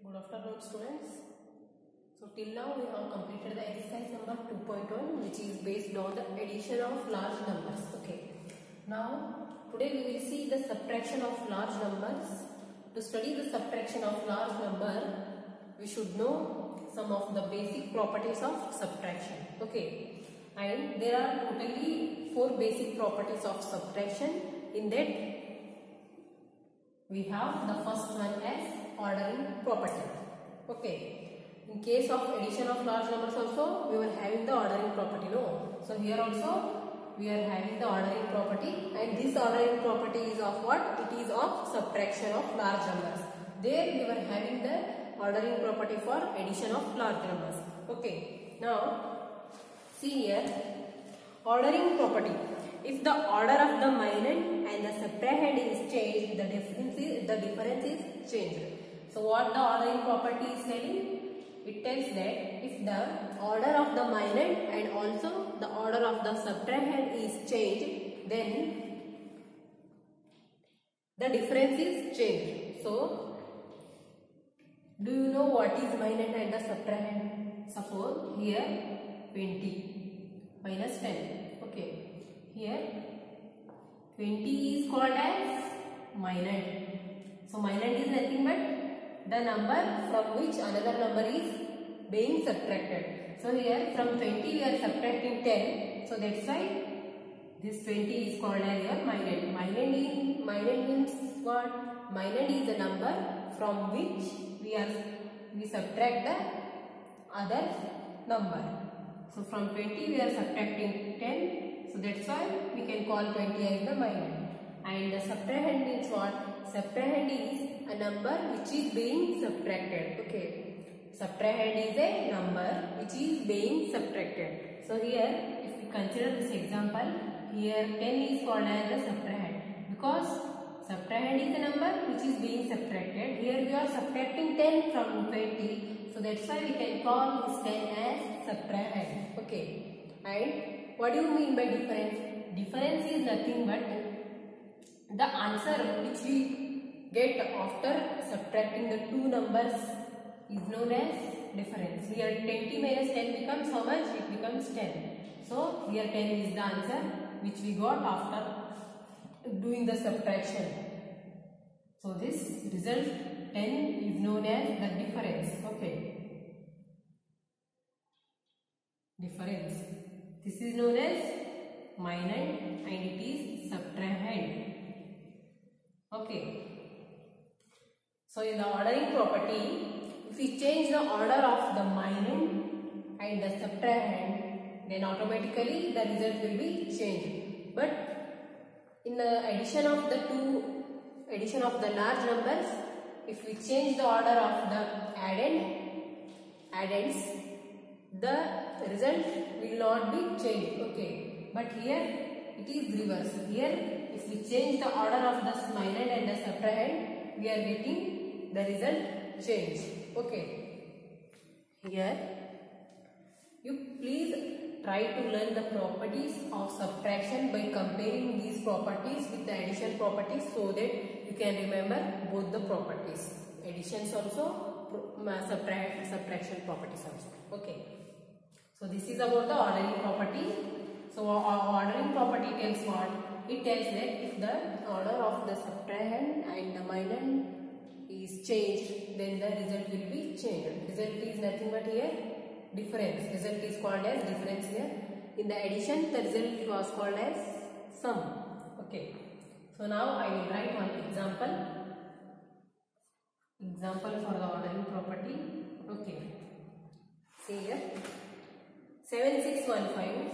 Good afternoon, students. So till now we have completed the exercise number 2.1, which is based on the addition of large numbers. Okay. Now today we will see the subtraction of large numbers. To study the subtraction of large number, we should know some of the basic properties of subtraction. Okay. And there are totally 4 basic properties of subtraction. In that, we have the first one as ordering property. Okay. In case of addition of large numbers also, we were having the ordering property. No. So here also we are having the ordering property, and this ordering property is of what? It is of subtraction of large numbers. There we were having the ordering property for addition of large numbers. Okay. Now see here, ordering property. If the order of the minus and the subtrahend is changed, the difference is changed. So what the ordering property is telling? It tells that if the order of the minus and also the order of the subtrahend is changed, then the difference is changed. So do you know what is minus and the subtrahend? Suppose here 20 minus 10. Okay. Here 20 is called as minus. So minus is nothing but the number from which another number is being subtracted. So here from 20 we are subtracting 10. So that's why this 20 is called as your minus. Minus means what? Minus is the number from which we subtract the other number. So from 20 we are subtracting 10. So that's why we can call 20 as the minus. And the subtrahend means what? Subtrahend is a number which is being subtracted. Okay. Subtrahend is a number which is being subtracted. So here, if we consider this example, here 10 is called as a subtrahend. Because subtrahend is a number which is being subtracted. Here we are subtracting 10 from 20. So that's why we can call this 10 as subtrahend. Okay. And what do you mean by difference? Difference is nothing but the answer which we get after subtracting the two numbers is known as difference. Here 20 minus 10 becomes how much? It becomes 10. So here 10 is the answer which we got after doing the subtraction. So this result 10 is known as the difference. Okay. Difference. This is known as minus and it is subtrahend. Okay. So in the ordering property, if we change the order of the minus and the subtrahend, then automatically the result will be changed. But in the addition of the large numbers, if we change the order of the addends, the result will not be changed. Okay. But here it is reverse. Here if we change the order of the minus and the subtrahend, we are getting the result change. Okay. Here you please try to learn the properties of subtraction by comparing these properties with the addition properties, so that you can remember both the properties. Additions also, subtraction properties also. Okay. So this is about the ordering property. So our ordering property tells what? It tells that if the order of the subtrahend and the minus is changed, then the result will be changed. Result is nothing but here difference. Result is called as difference here. In the addition, the result was called as sum. Okay. So now I will write one example. Example for the ordering property. Okay. See here. 7615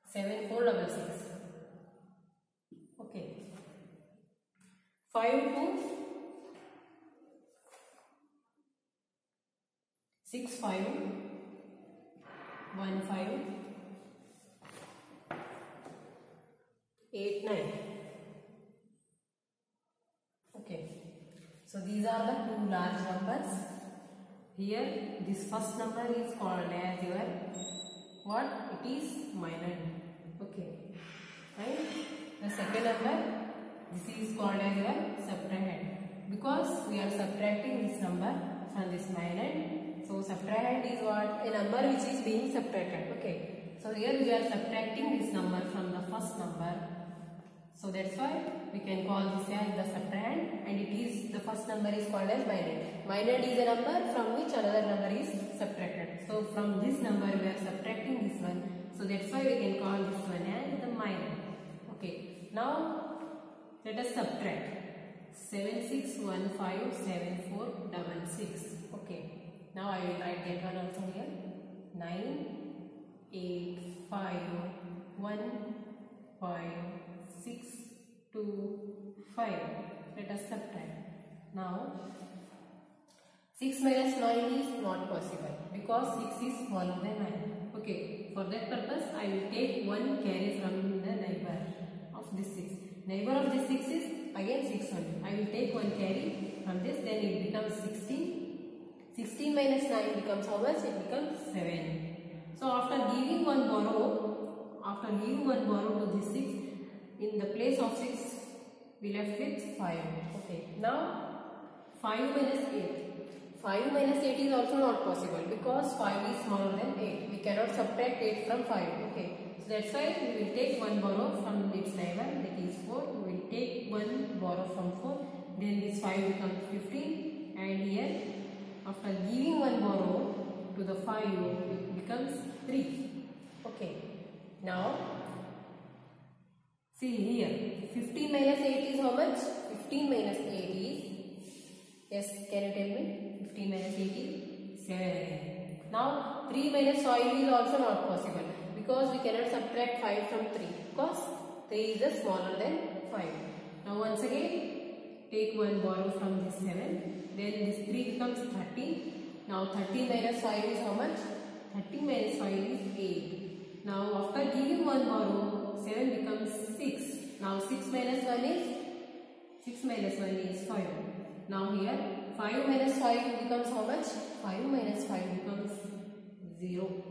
7466. Okay. 5265 89. Okay. So these are the two large numbers. Here this first number is called as your what? It is minus. Okay. And the second number This is called as your subtrahend, because we are subtracting this number from this minand. So subtrahend is what? A number which is being subtracted. Okay. So here we are subtracting this number from the first number. So that's why we can call this as the subtrahend, and it is the first number is called as minand. Minand is a number from which another number is subtracted. So from this number we are subtracting this one. So that's why we can call this one as the minand. Okay. Now let us subtract 76157466. Okay. Now I will write that one also here. 9851562 Let us subtract. Now 6 minus 9 is not possible because 6 is smaller than 9. Okay. For that purpose I will take one carry from the neighbor of this 6. Neighbor of this 6 is again 6 only. I will take one carry from this, then it becomes 16. 16 minus 9 becomes how much? It becomes 7. So after giving one borrow to this 6, in the place of 6 we left with 5. Okay. Now 5 minus 8. 5 minus 8 is also not possible because 5 is smaller than 8. We cannot subtract 8 from 5. Okay. So that's why we will take one borrow from its neighbor, that is 4. We will take one borrow from 4. Then this 5 becomes 15, and here after giving one borrow to the 5 it becomes 3. Okay. Now see here, 15 minus 8 is how much? 15 minus 8 is, yes, can you tell me? 15 minus 8 is 7 again. Now 3 minus 5 is also not possible because we cannot subtract 5 from 3 because 3 is smaller than 5. Now once again take one borrow from this 7, then this 3 becomes 13. Now 13 minus 5 is how much? 13 minus 5 is 8. Now after giving one borrow, 7 becomes 6. Now 6 minus 1 is 5. Now here 5 minus 5 becomes how much? 5 minus 5 becomes 0.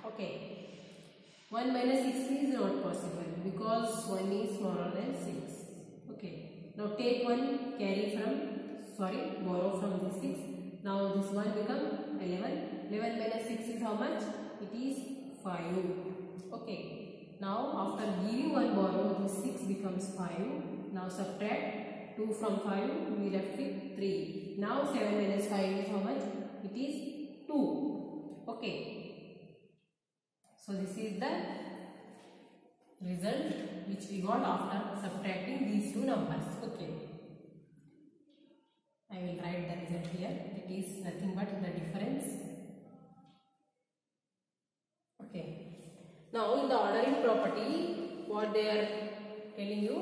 Okay. 1 minus 6 is not possible because 1 is smaller than 6. Okay. Now take one borrow from this 6. Now this 1 becomes 11. 11 minus 6 is how much? It is 5. Okay. Now after giving one borrow, this 6 becomes 5. Now subtract 2 from 5, we left with 3. Now 7 minus 5 is how much? It is 2. Okay. So this is the result which we got after subtracting these two numbers. Okay. I will write the result here. It is nothing but the difference. Okay. Now in the ordering property, what they are telling you,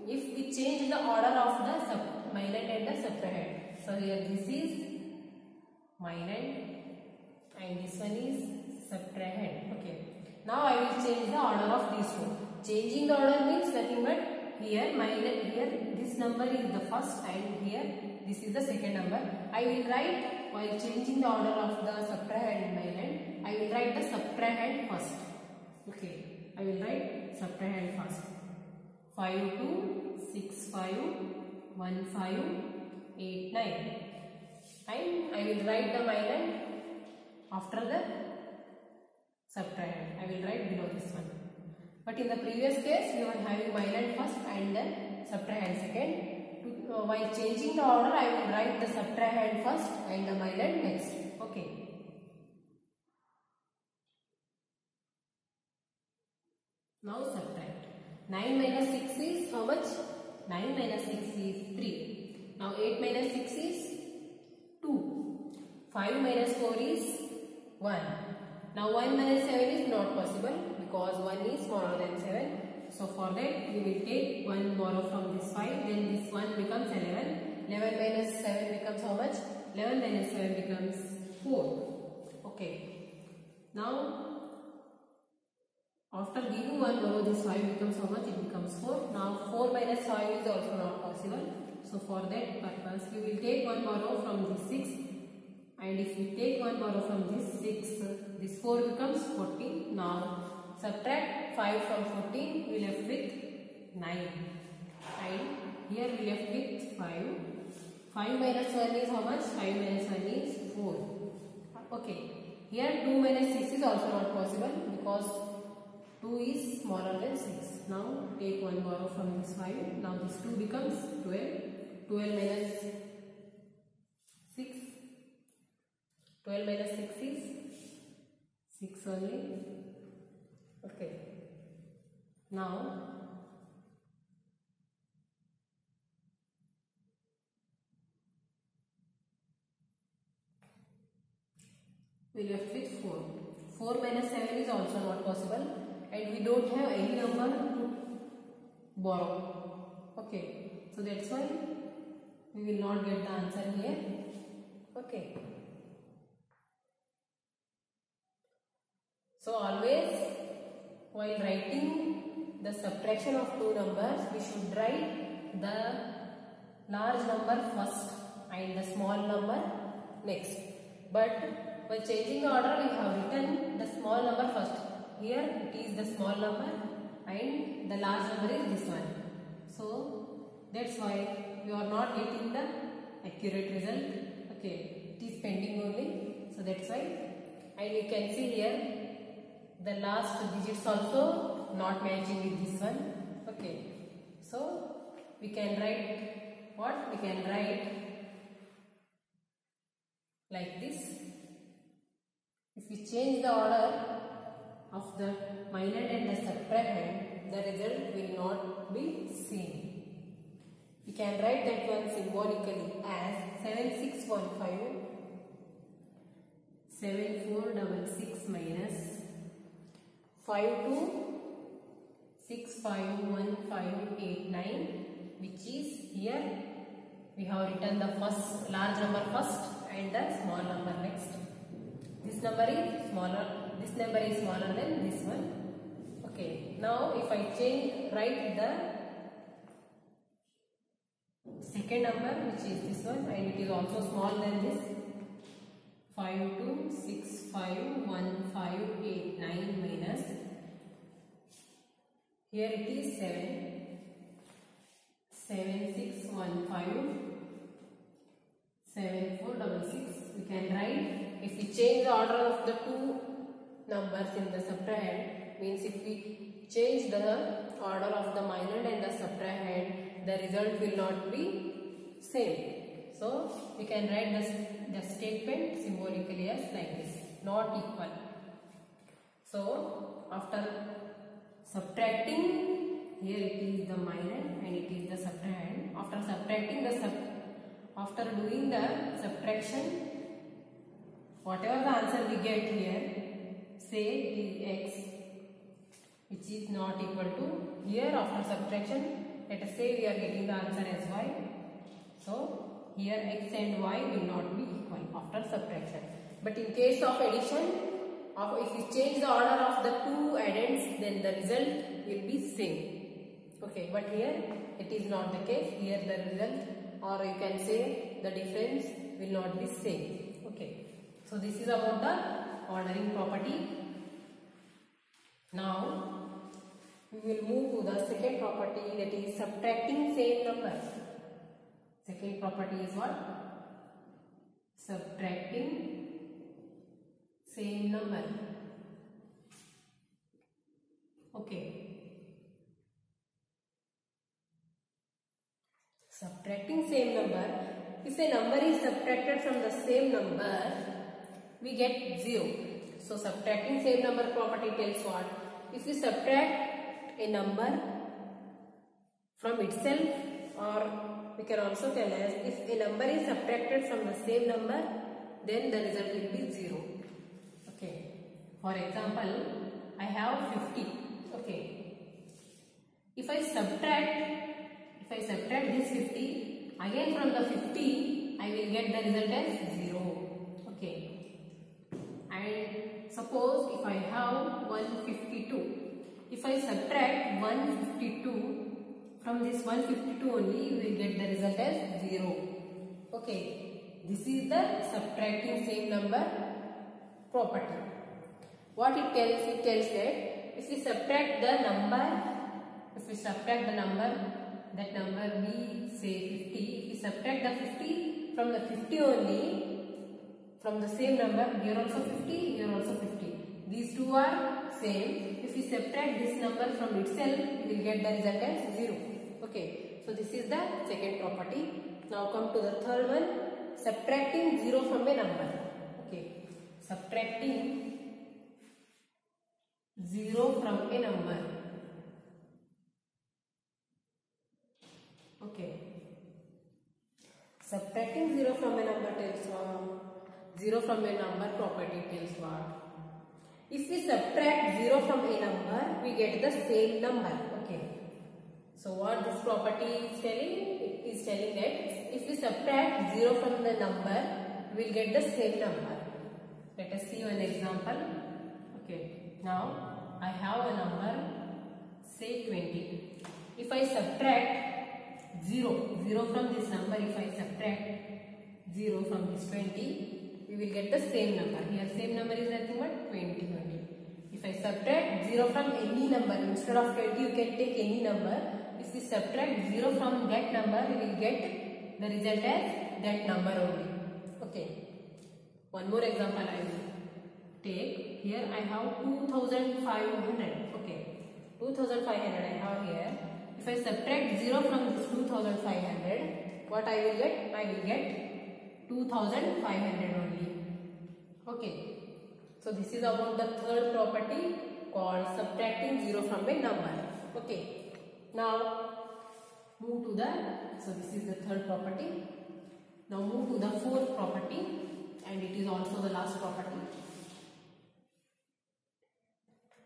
if we change the order of the minand and the subtrahend. So here this is minand and this one is subtrahend. Okay. Now I will change the order of these two. Changing the order means nothing but here minand, here this number is the first and here this is the second number. I will write, while changing the order of the subtrahend and minand, I will write the subtrahend first. Okay, I will write subtrahend first. 52651589, and I will write the minand after the subtrahend. I will write below this one. But in the previous case, we were having minand first and then subtrahend second. While changing the order, I will write the subtrahend first and the minand next. Okay. Now subtract. 9 minus 6 is how much? 9 minus 6 is 3. Now 8 minus 6 is 2. 5 minus 4 is 1. Now 1 minus 7 is not possible because 1 is smaller than 7. So for that we will take one borrow from this 5, then this 1 becomes 11. 11 minus 7 becomes how much? 11 minus 7 becomes 4. Okay. Now after giving one borrow, this 5 becomes how much? It becomes 4. Now 4 minus 5 is also not possible. So for that purpose we will take one borrow from this 6, and if we take one borrow from this 6, this 4 becomes 14. Now subtract 5 from 14, we left with 9, and Here we left with 5. 5 minus 1 is how much? 5 minus 1 is 4. Okay. Here 2 minus 6 is also not possible because 2 is smaller than 6. Now take one borrow from this 5. Now this 2 becomes 12. 12 minus 6. 12 minus 6 is 6 only. Okay. Now we left with 4. 4 minus 7 is also not possible, and we don't have any number to borrow. Okay, so that's why we will not get the answer here. Okay. So always while writing the subtraction of two numbers, we should write the large number first and the small number next. But by changing the order, we have written the small number first. Here it is the small number and the large number is this one. So that's why we are not getting the accurate result. Okay, it is pending only. So that's why. And you can see here the last digits also not matching with this one. Okay, so we can write what? We can write like this. If we change the order of the minor and the subtrahend, the result will not be same. We can write that one symbolically as 7615 7466 minus 52651589, which is here we have written the first large number first and the small number next. This number is smaller. This number is smaller than this one. Okay. Now, if I write the second number, which is this one, and it is also small than this, 52651589 minus, here it is 7615 7466. We can write, if we change the order of the two numbers in the subtrahend, means if we change the order of the minor and the subtrahend, the result will not be same. So we can write the statement symbolically as like this, not equal. So after subtracting, here it is the minor and it is the subtrahend. After subtracting after doing the subtraction, whatever the answer we get here, say it is x, which is not equal to, here after subtraction, let us say we are getting the answer as y. So here x and y will not be equal after subtraction. But in case of addition, if you change the order of the two addends, then the result will be same. Okay, but here it is not the case. Here the result, or you can say the difference, will not be same. Okay, so this is about the ordering property. Now we will move to the second property, that is subtracting same numbers. Second property is what? Subtracting same number. Okay. Subtracting same number. If a number is subtracted from the same number, we get 0. So subtracting same number property tells what? If we subtract a number from itself, or we can also tell us if a number is subtracted from the same number, then the result will be 0. Okay. For example, I have 50. Okay. If I subtract this 50, again from the 50, I will get the result as 0. Okay. And suppose if I have 152, if I subtract 152 from this 152 only, you will get the result as 0. Okay. This is the subtracting same number property. What it tells? It tells that if we subtract the number, that number we say 50. If we subtract the 50 from the 50 only, from the same number, here also 50, here also 50. These two are same. If we subtract this number from itself, we will get the result as 0. Okay, so this is the second property. Now come to the third one, subtracting 0 from a number. Okay, subtracting 0 from a number. Okay, subtracting 0 from a number tells what? 0 from a number property tells what? If we subtract 0 from a number, we get the same number. Okay, so what this property is telling? It is telling that if we subtract 0 from the number, we will get the same number. Let us see one example. Okay, now I have a number, say 20. If I subtract 0 from this number, if I subtract 0 from this 20, we will get the same number. Here same number is nothing but 20 only. If I subtract 0 from any number, instead of 20 you can take any number. If we subtract 0 from that number, we will get the result as that number only. Okay. One more example I will take. Here I have 2500. Okay. 2500 I have here. If I subtract 0 from this 2500, what I will get? I will get 2500 only. Okay. So this is about the third property called subtracting 0 from a number. Okay. Now move to the, so this is the third property. Now move to the fourth property, and it is also the last property.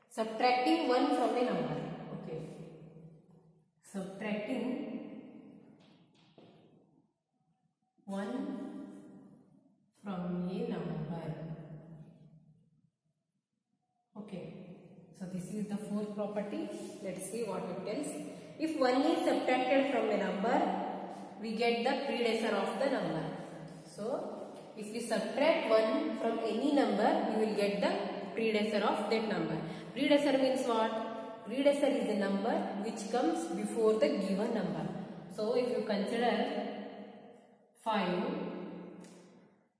Subtracting 1 from a number. Okay. Subtracting 1 from a number. Okay. So this is the fourth property. Let's see what it tells. If 1 is subtracted from a number, we get the predecessor of the number. So if we subtract 1 from any number, we will get the predecessor of that number. Predecessor means what? Predecessor is a number which comes before the given number. So if you consider 5,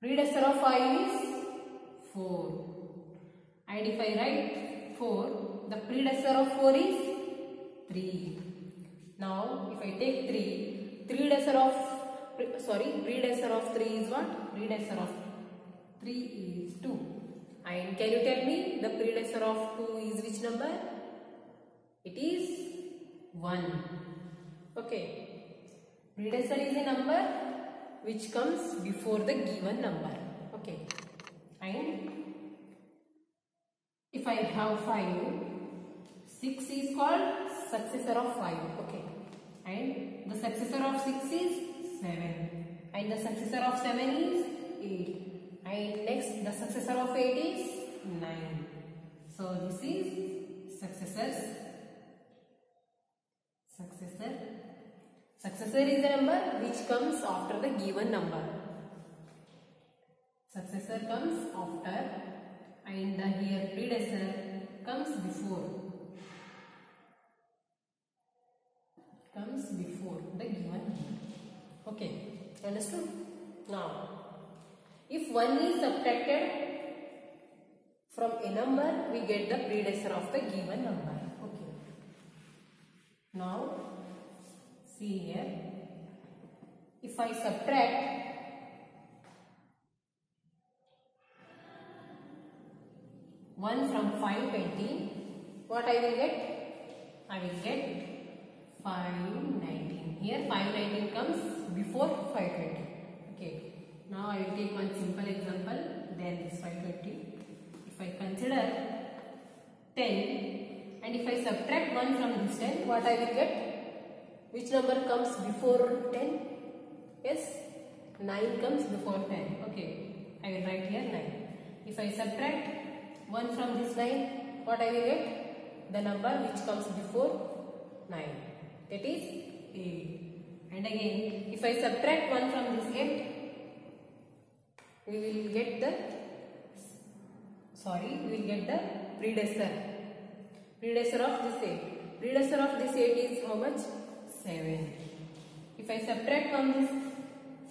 predecessor of 5 is 4. And if I write 4, the predecessor of 4 is 3. Now if I take 3, predecessor of 3 is what? Predecessor of 3 is 2. And can you tell me the predecessor of 2 is which number? It is 1. Okay. Predecessor is a number which comes before the given number. Okay. And if I have 5, 6 is called successor of 5. Okay. And the successor of 6 is 7. And the successor of 7 is 8. And next the successor of 8 is 9. So this is successors. Successor is a number which comes after the given number. Successor comes after, and here predecessor comes before. Comes before the given number. Okay, understood? Now, if 1 is subtracted from a number, we get the predecessor of the given number. Okay. Now, see here. If I subtract 1 from 520, what I will get? I will get 519. Here 519 comes before 520. Okay. Now I will take one simple example. Then this 520. If I consider 10, and if I subtract 1 from this 10, what I will get? Which number comes before 10? Yes, 9 comes before 10. Okay, I will write here 9. If I subtract 1 from this 9, what I will get? The number which comes before 9. That is 8. And again, if I subtract 1 from this 8, we will get the predecessor. Predecessor of this 8. Predecessor of this 8 is how much? 7. If I subtract from this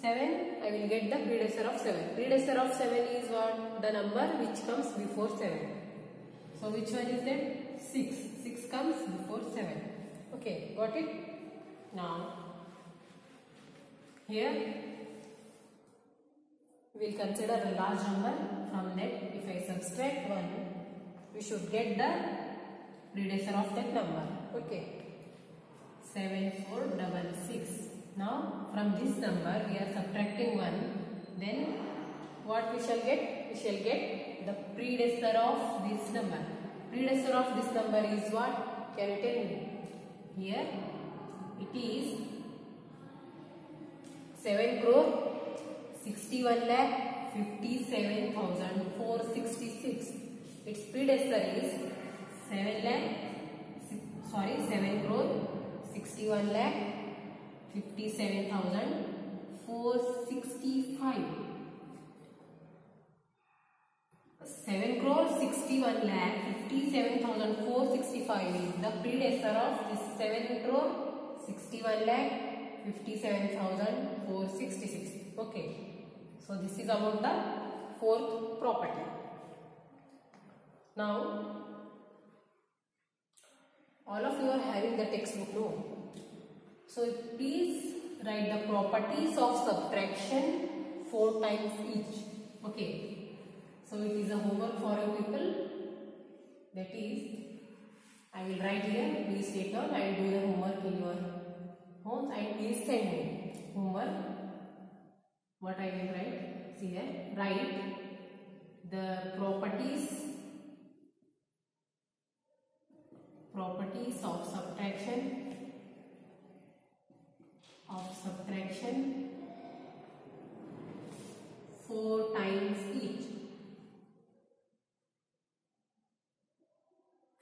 7, I will get the predecessor of 7. Predecessor of 7 is what? The number which comes before 7. So which one is that? 6. 6 comes before 7. Okay, got it? Now, here we will consider a large number. From that, if I subtract 1, we should get the predecessor of that number. Okay, 7466. Now, from this number we are subtracting 1. Then, what we shall get? We shall get the predecessor of this number. Predecessor of this number is what? Can you tell me? Here, it is 7 crore 61 lakh 57,466. Its predecessor is 7 crore 61 lakh 57,465. 7 crore 61 lakh 57,465 is the predecessor of this 7 crore 61 lakh 57,466. Okay, so this is about the fourth property. Now, all of you are having the textbook, no? So please write the properties of subtraction 4 times each. Okay. So it is a homework for you people. That is, I will write here. Please take down and do the homework in your home and please send me homework. What I will write? See here. Write the properties of subtraction 4 times each.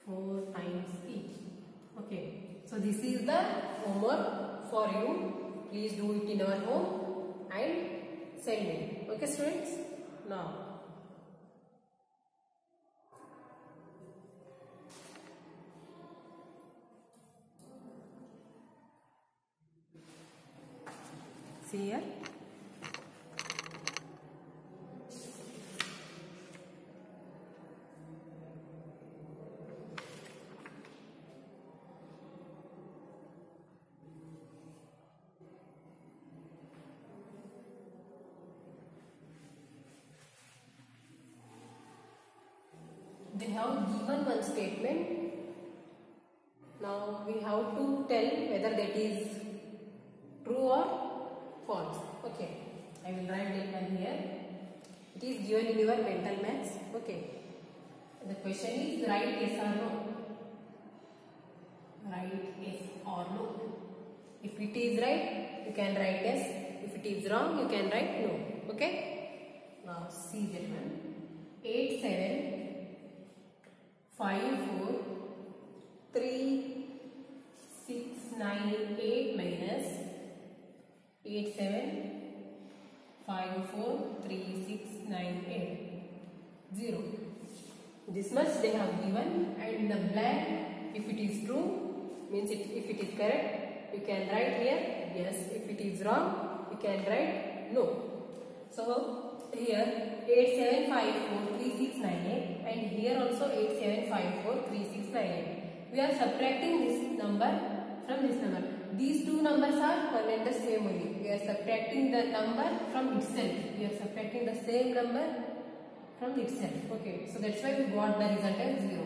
4 times each. Okay. So this is the homework for you. Please do it in our home and send me. Okay, students. Now, see here. They have given one statement. Now we have to tell whether that is true or false. Okay, I will write that one here. It is given in your mental maths. Okay, the question is write yes or no. Write yes or no. If it is right, you can write yes. If it is wrong, you can write no. Okay. Now see that one. 8 7 5 4 3 6 9 8 minus 8 7 5 4 3 6 9 8 0. This much they have given, and the blank, if it is true, means if it is correct, you can write here yes. If it is wrong, you can write no. So here 8 7 5 4 3 6 9 8, and here also 8 7 5 4 3 6 9 8. We are subtracting this number from this number. These two numbers are one and the same only. We are subtracting the number from itself. We are subtracting the same number from itself. Okay, so that's why we got the result as 0.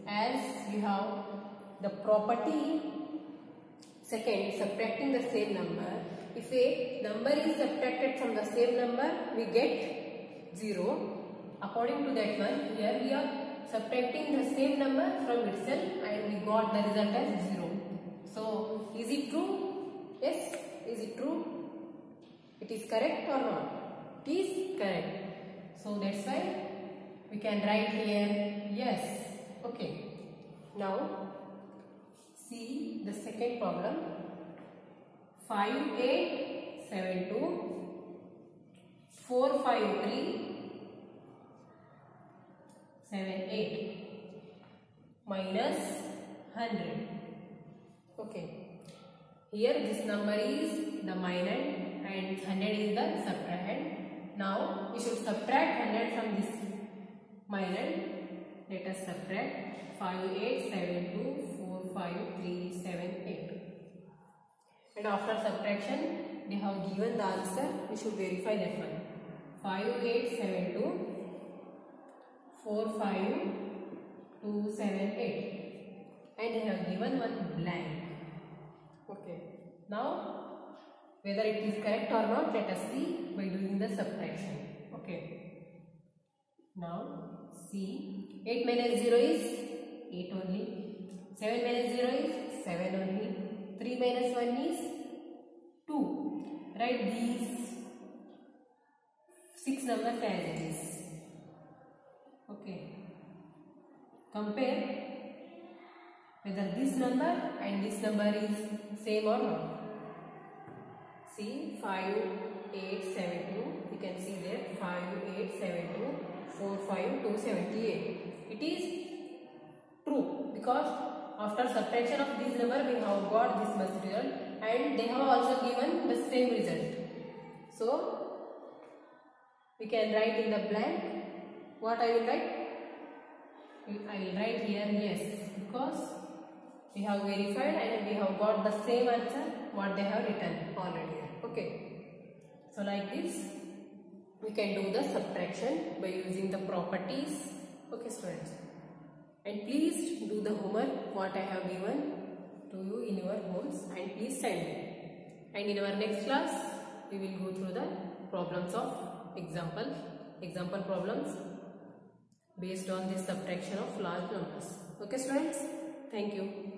As we have the property second, subtracting the same number. If a number is subtracted from the same number, we get 0. According to that one, here we are subtracting the same number from itself and we got the result as 0. So, is it true? Yes. Is it true? It is correct or not? It is correct. So, that's why we can write here yes. Okay. Now, see the second problem. 5 8 7 2 4 5 3 7 8 minus 100. Okay. Here this number is the minand and 100 is the subtrahend. Now we should subtract 100 from this minand. Let us subtract 5, 8, 7, 2, 4, 5, 3, 7, 8. And after subtraction, they have given the answer. We should verify that one. 5, 8, 7, 2, 4, 5, 2, 7, 8. And they have given one blank. Okay. Now, whether it is correct or not, let us see by doing the subtraction. Okay. Now, see, 8 minus 0 is 8 only. 7 minus 0 is 7 only. 3 minus 1 is 2. Write these 6 numbers as it is. Okay. Compare whether this number and this number is same or not. See, 5, 8, 7, 2. You can see there 5, 8, 7, 2, 4, 5, 2, 78. It is true because after subtraction of this number we have got this much result and they have also given the same result. So, we can write in the blank. What I will write? I will write here yes, because we have verified and we have got the same answer what they have written already. Okay. So like this we can do the subtraction by using the properties. Okay students. And please do the homework what I have given to you in your homes and please send me. And in our next class we will go through the problems of example problems based on this subtraction of large numbers. Okay students, thank you.